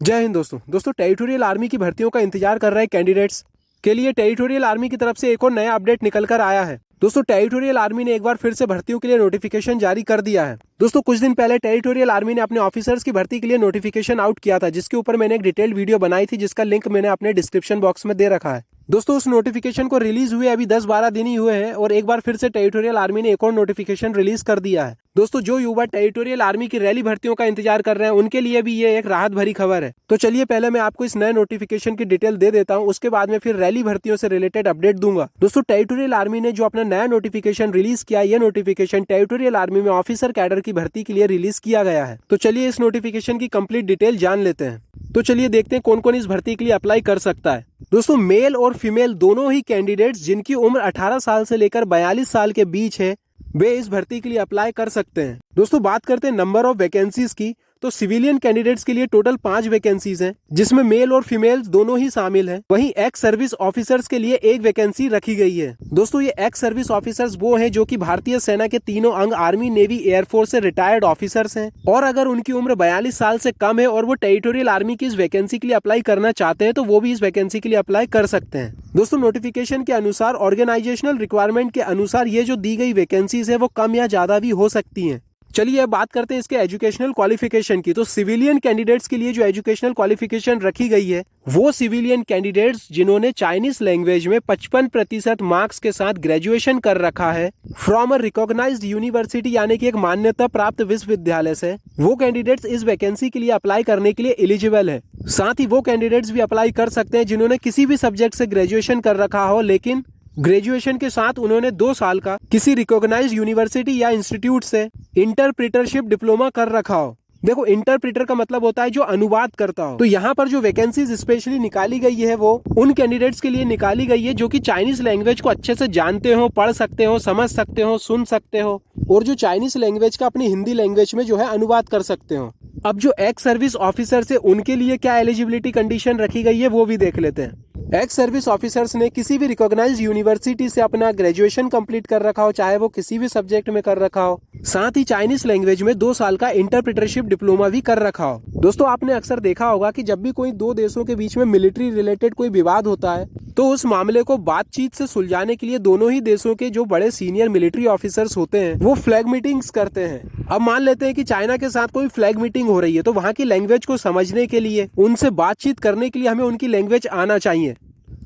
जय हिंद दोस्तों territorial army की भर्तियों का इंतजार कर रहे कैंडिडेट्स के लिए टेरिटोरियल आर्मी की तरफ से एक और नया अपडेट निकल कर आया है। दोस्तों टेरिटोरियल आर्मी ने एक बार फिर से भर्तियों के लिए नोटिफिकेशन जारी कर दिया है। दोस्तों कुछ दिन पहले टेरिटोरियल आर्मी ने अपने ऑफिसर्स की भर्ती के लिए नोटिफिकेशन आउट किया था, जिसके ऊपर मैंने एक डिटेल्ड वीडियो बनाई थी, जिसका लिंक मैंने अपने डिस्क्रिप्शन बॉक्स में दे रखा है। दोस्तों उस नोटिफिकेशन को रिलीज हुए अभी 10-12 दिन ही हुए हैं और एक बार फिर से टेरिटोरियल आर्मी ने एक और नोटिफिकेशन रिलीज कर दिया है। दोस्तों जो युवा टेरिटोरियल आर्मी की रैली भर्तियों का इंतजार कर रहे हैं उनके लिए भी ये एक राहत भरी खबर है। तो चलिए पहले मैं आपको इस नए नोटिफिकेशन की डिटेल दे देता हूं, उसके बाद में फिर रैली भर्तियों से रिलेटेड अपडेट दूंगा। दोस्तों टेरिटोरियल आर्मी ने जो अपना नया नोटिफिकेशन रिलीज किया, ये नोटिफिकेशन टेरिटोरियल आर्मी में ऑफिसर कैडर की भर्ती के लिए रिलीज किया गया है। तो चलिए इस नोटिफिकेशन की कंप्लीट डिटेल जान लेते हैं। तो चलिए देखते हैं कौन कौन इस भर्ती के लिए अप्लाई कर सकता है। दोस्तों मेल और फीमेल दोनों ही कैंडिडेट्स जिनकी उम्र 18 साल से लेकर 42 साल के बीच है, वे इस भर्ती के लिए अप्लाई कर सकते हैं। दोस्तों बात करते हैं नंबर ऑफ वैकेंसीज की, तो सिविलियन कैंडिडेट्स के लिए टोटल 5 वैकेंसीज हैं, जिसमें मेल और फीमेल दोनों ही शामिल हैं। वहीं एक्स सर्विस ऑफिसर्स के लिए एक वैकेंसी रखी गई है। दोस्तों ये एक्स सर्विस ऑफिसर्स वो हैं जो कि भारतीय सेना के तीनों अंग आर्मी, नेवी, एयरफोर्स से रिटायर्ड ऑफिसर्स हैं, और अगर उनकी उम्र 42 साल से कम है और वो टेरिटोरियल आर्मी की इस वैकेंसी के लिए अप्लाई करना चाहते हैं तो वो भी इस वैकेंसी के लिए अप्लाई कर सकते हैं। दोस्तों नोटिफिकेशन के अनुसार ऑर्गेनाइजेशनल रिक्वायरमेंट के अनुसार ये जो दी गई वैकेंसीज है वो कम या ज्यादा भी हो सकती हैं। चलिए अब बात करते हैं इसके एजुकेशनल क्वालिफिकेशन की। तो सिविलियन कैंडिडेट्स के लिए जो एजुकेशनल क्वालिफिकेशन रखी गई है वो सिविलियन कैंडिडेट्स जिन्होंने चाइनीज लैंग्वेज में 55% मार्क्स के साथ ग्रेजुएशन कर रखा है फ्रॉम अ रिकॉग्नाइज्ड यूनिवर्सिटी, यानी कि एक मान्यता प्राप्त विश्वविद्यालय से, वो कैंडिडेट्स इस वैकेंसी के लिए अप्लाई करने के लिए एलिजिबल है। साथ ही वो कैंडिडेट्स भी अप्लाई कर सकते हैं जिन्होंने किसी भी सब्जेक्ट से ग्रेजुएशन कर रखा हो, लेकिन ग्रेजुएशन के साथ उन्होंने 2 साल का किसी रिकॉग्नाइज्ड यूनिवर्सिटी या इंस्टीट्यूट से इंटरप्रिटरशिप डिप्लोमा कर रखा हो। देखो इंटरप्रिटर का मतलब होता है जो अनुवाद करता हो। तो यहाँ पर जो वैकेंसीज स्पेशली निकाली गई है वो उन कैंडिडेट्स के लिए निकाली गई है जो कि चाइनीज लैंग्वेज को अच्छे से जानते हो, पढ़ सकते हो, समझ सकते हो, सुन सकते हो, और जो चाइनीज लैंग्वेज का अपनी हिंदी लैंग्वेज में जो है अनुवाद कर सकते हो। अब जो एक्स सर्विस ऑफिसर से उनके लिए क्या एलिजिबिलिटी कंडीशन रखी गई है वो भी देख लेते हैं। एक्स सर्विस ऑफिसर्स ने किसी भी रिकॉग्नाइज्ड यूनिवर्सिटी से अपना ग्रेजुएशन कंप्लीट कर रखा हो, चाहे वो किसी भी सब्जेक्ट में कर रखा हो, साथ ही चाइनीज लैंग्वेज में 2 साल का इंटरप्रिटरशिप डिप्लोमा भी कर रखा हो। दोस्तों आपने अक्सर देखा होगा कि जब भी कोई 2 देशों के बीच में मिलिट्री रिलेटेड कोई विवाद होता है तो उस मामले को बातचीत से सुलझाने के लिए दोनों ही देशों के जो बड़े सीनियर मिलिट्री ऑफिसर्स होते हैं वो फ्लैग मीटिंग्स करते हैं। अब मान लेते हैं कि चाइना के साथ कोई फ्लैग मीटिंग हो रही है, तो वहाँ की लैंग्वेज को समझने के लिए, उनसे बातचीत करने के लिए हमें उनकी लैंग्वेज आना चाहिए।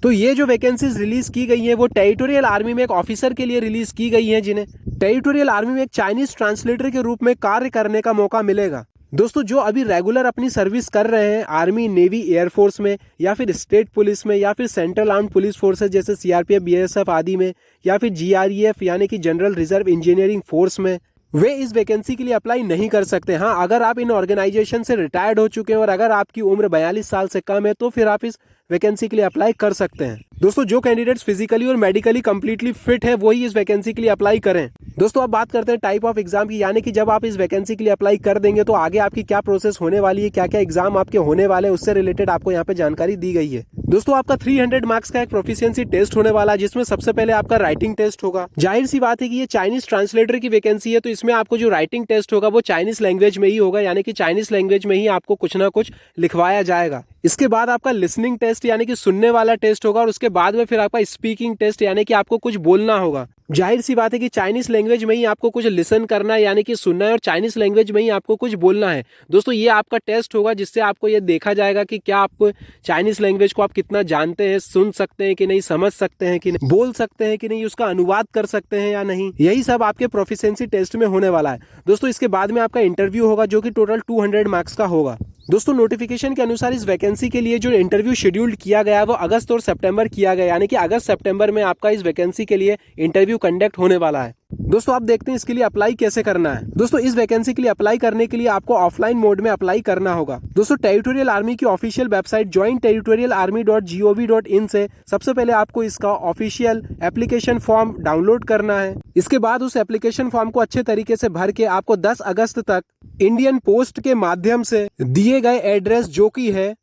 तो ये जो वैकेंसीज रिलीज की गई है वो टेरिटोरियल आर्मी में एक ऑफिसर के लिए रिलीज की गई है, जिन्हें टेरिटोरियल आर्मी में एक चाइनीज ट्रांसलेटर के रूप में कार्य करने का मौका मिलेगा। दोस्तों जो अभी रेगुलर अपनी सर्विस कर रहे हैं आर्मी, नेवी, एयरफोर्स में, या फिर स्टेट पुलिस में, या फिर सेंट्रल आर्म्ड पुलिस फोर्सेज जैसे सीआरपीएफ, बीएसएफ आदि में, या फिर जीआरईएफ यानी कि जनरल रिजर्व इंजीनियरिंग फोर्स में, वे इस वैकेंसी के लिए अप्लाई नहीं कर सकते। हाँ, अगर आप इन ऑर्गेनाइजेशन से रिटायर्ड हो चुके हैं और अगर आपकी उम्र 42 साल से कम है तो फिर आप इस वैकेंसी के लिए अप्लाई कर सकते हैं। दोस्तों जो कैंडिडेट्स फिजिकली और मेडिकली कंप्लीटली फिट है वही इस वैकेंसी के लिए अप्लाई करें। दोस्तों अब बात करते हैं टाइप ऑफ एग्जाम की, यानी कि जब आप इस वैकेंसी के लिए अप्लाई कर देंगे तो आगे आपकी क्या प्रोसेस होने वाली है, क्या क्या एग्जाम आपके होने वाले हैं, उससे रिलेटेड आपको यहाँ पे जानकारी दी गई है। दोस्तों आपका 300 मार्क्स का एक प्रोफिशिएंसी टेस्ट होने वाला है, जिसमें सबसे पहले आपका राइटिंग टेस्ट होगा। जाहिर सी बात है कि ये चाइनीज ट्रांसलेटर की वैकेंसी है, तो इसमें आपको जो राइटिंग टेस्ट होगा वो चाइनीज लैंग्वेज में ही होगा, यानी कि चाइनीज लैंग्वेज में ही आपको कुछ ना कुछ लिखवाया जाएगा। इसके बाद आपका लिसनिंग टेस्ट यानी कि सुनने वाला टेस्ट होगा, और उसके बाद में फिर आपका स्पीकिंग टेस्ट यानी कि आपको कुछ बोलना होगा। जाहिर सी बात है कि चाइनीज लैंग्वेज में ही आपको कुछ लिसन करना है, यानी कि सुनना है, और चाइनीज लैंग्वेज में ही आपको कुछ बोलना है। दोस्तों ये आपका टेस्ट होगा जिससे आपको ये देखा जाएगा कि क्या आप चाइनीज लैंग्वेज को आप कितना जानते हैं, सुन सकते हैं कि नहीं, समझ सकते हैं कि नहीं, बोल सकते हैं कि नहीं, उसका अनुवाद कर सकते हैं या नहीं। यही सब आपके प्रोफिशिएंसी टेस्ट में होने वाला है। दोस्तों इसके बाद में आपका इंटरव्यू होगा जो कि टोटल 200 मार्क्स का होगा। दोस्तों नोटिफिकेशन के अनुसार इस वैकेंसी के लिए जो इंटरव्यू शेड्यूल्ड किया गया है वो अगस्त और सितंबर किया गया, यानी कि अगस्त सितंबर में आपका इस वैकेंसी के लिए इंटरव्यू कंडक्ट होने वाला है। दोस्तों आप देखते हैं इसके लिए अप्लाई कैसे करना है। दोस्तों इस वैकेंसी के लिए अप्लाई करने के लिए आपको ऑफलाइन मोड में अप्लाई करना होगा। दोस्तों टेरिटोरियल आर्मी की ऑफिशियल वेबसाइट jointerritorialarmy.gov.in से सबसे पहले आपको इसका ऑफिशियल एप्लीकेशन फॉर्म डाउनलोड करना है। इसके बाद उस एप्लीकेशन फॉर्म को अच्छे तरीके से भर के आपको 10 अगस्त तक इंडियन पोस्ट के माध्यम से दिए गए एड्रेस, जो कि है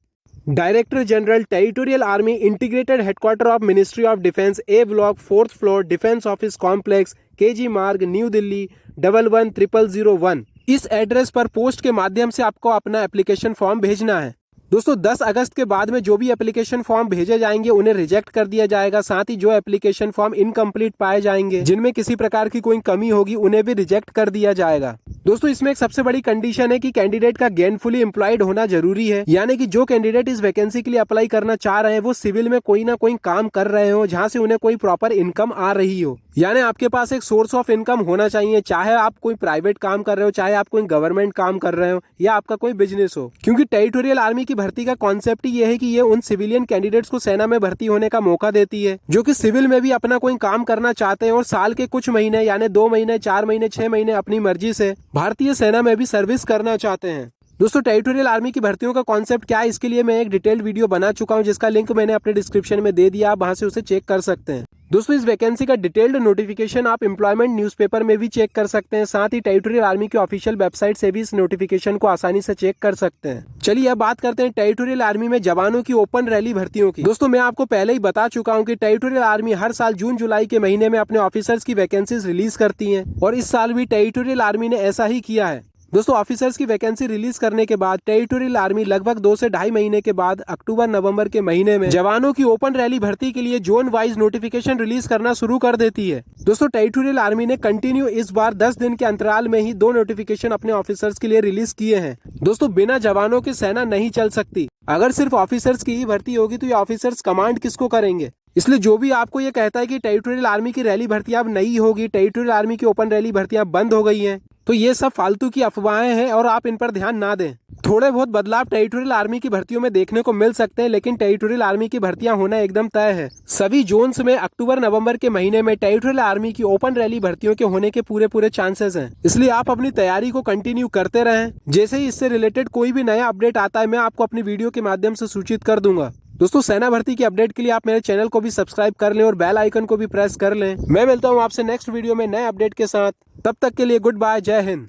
director general territorial army integrated headquarter of ministry of defence, A block, 4th floor, defence office complex, KG मार्ग, न्यू दिल्ली 111001, इस एड्रेस पर पोस्ट के माध्यम से आपको अपना एप्लीकेशन फॉर्म भेजना है। दोस्तों 10 अगस्त के बाद में जो भी एप्लीकेशन फॉर्म भेजे जाएंगे उन्हें रिजेक्ट कर दिया जाएगा। साथ ही जो एप्लीकेशन फॉर्म इनकम्प्लीट पाए जाएंगे, जिनमें किसी प्रकार की कोई कमी होगी, उन्हें भी रिजेक्ट कर दिया जाएगा। दोस्तों इसमें एक सबसे बड़ी कंडीशन है कि कैंडिडेट का गेनफुली एम्प्लॉयड होना जरूरी है, यानी कि जो कैंडिडेट इस वैकेंसी के लिए अप्लाई करना चाह रहे हैं वो सिविल में कोई ना कोई काम कर रहे हो जहां से उन्हें कोई प्रॉपर इनकम आ रही हो। यानी आपके पास एक सोर्स ऑफ इनकम होना चाहिए, चाहे आप कोई प्राइवेट काम कर रहे हो, चाहे आप कोई गवर्नमेंट काम कर रहे हो, या आपका कोई बिजनेस हो। क्योंकि टेरिटोरियल आर्मी की भर्ती का कॉन्सेप्ट ही ये है कि ये उन सिविलियन कैंडिडेट्स को सेना में भर्ती होने का मौका देती है जो कि सिविल में भी अपना कोई काम करना चाहते हैं और साल के कुछ महीने यानी 2 महीने, 4 महीने, 6 महीने अपनी मर्जी से भारतीय सेना में भी सर्विस करना चाहते हैं। दोस्तों टेरिटोरियल आर्मी की भर्तियों का कॉन्सेप्ट क्या है, इसके लिए मैं एक डिटेल्ड वीडियो बना चुका हूं जिसका लिंक मैंने अपने डिस्क्रिप्शन में दे दिया, आप वहां से उसे चेक कर सकते हैं। दोस्तों इस वैकेंसी का डिटेल्ड नोटिफिकेशन आप एम्प्लॉयमेंट न्यूज़पेपर में भी चेक कर सकते हैं। साथ ही टेरिटोरियल आर्मी की ऑफिशियल वेबसाइट से भी इस नोटिफिकेशन को आसानी से चेक कर सकते हैं। चलिए अब बात करते हैं टेरिटोरियल आर्मी में जवानों की ओपन रैली भर्तियों की। दोस्तों मैं आपको पहले ही बता चुका हूं कि टेरिटोरियल आर्मी हर साल जून जुलाई के महीने में अपने ऑफिसर्स की वैकेंसीज रिलीज करती है और इस साल भी टेरिटोरियल आर्मी ने ऐसा ही किया है। दोस्तों ऑफिसर्स की वैकेंसी रिलीज करने के बाद टेरिटोरियल आर्मी लगभग 2 से 2.5 महीने के बाद अक्टूबर नवंबर के महीने में जवानों की ओपन रैली भर्ती के लिए जोन वाइज नोटिफिकेशन रिलीज करना शुरू कर देती है। दोस्तों टेरिटोरियल आर्मी ने कंटिन्यू इस बार 10 दिन के अंतराल में ही 2 नोटिफिकेशन अपने ऑफिसर्स के लिए रिलीज किए हैं। दोस्तों बिना जवानों के सेना नहीं चल सकती। अगर सिर्फ ऑफिसर्स की ही भर्ती होगी तो ये ऑफिसर्स कमांड किसको करेंगे। इसलिए जो भी आपको ये कहता है कि टेरिटोरियल आर्मी की रैली भर्तियां अब नहीं होगी, टेरिटोरियल आर्मी की ओपन रैली भर्तियां बंद हो गई हैं, तो ये सब फालतू की अफवाहें हैं और आप इन पर ध्यान ना दें। थोड़े बहुत बदलाव टेरिटोरियल आर्मी की भर्तियों में देखने को मिल सकते हैं, लेकिन टेरिटोरियल आर्मी की भर्तियां होना एकदम तय है। सभी जोन्स में अक्टूबर नवंबर के महीने में टेरिटोरियल आर्मी की ओपन रैली भर्तियों के होने के पूरे चांसेस हैं। इसलिए आप अपनी तैयारी को कंटिन्यू करते रहें। जैसे ही इससे रिलेटेड कोई भी नया अपडेट आता है मैं आपको अपनी वीडियो के माध्यम से सूचित कर दूंगा। दोस्तों सेना भर्ती की अपडेट के लिए आप मेरे चैनल को भी सब्सक्राइब कर लें और बेल आइकन को भी प्रेस कर लें। मैं मिलता हूं आपसे नेक्स्ट वीडियो में नए अपडेट के साथ। तब तक के लिए गुड बाय, जय हिंद।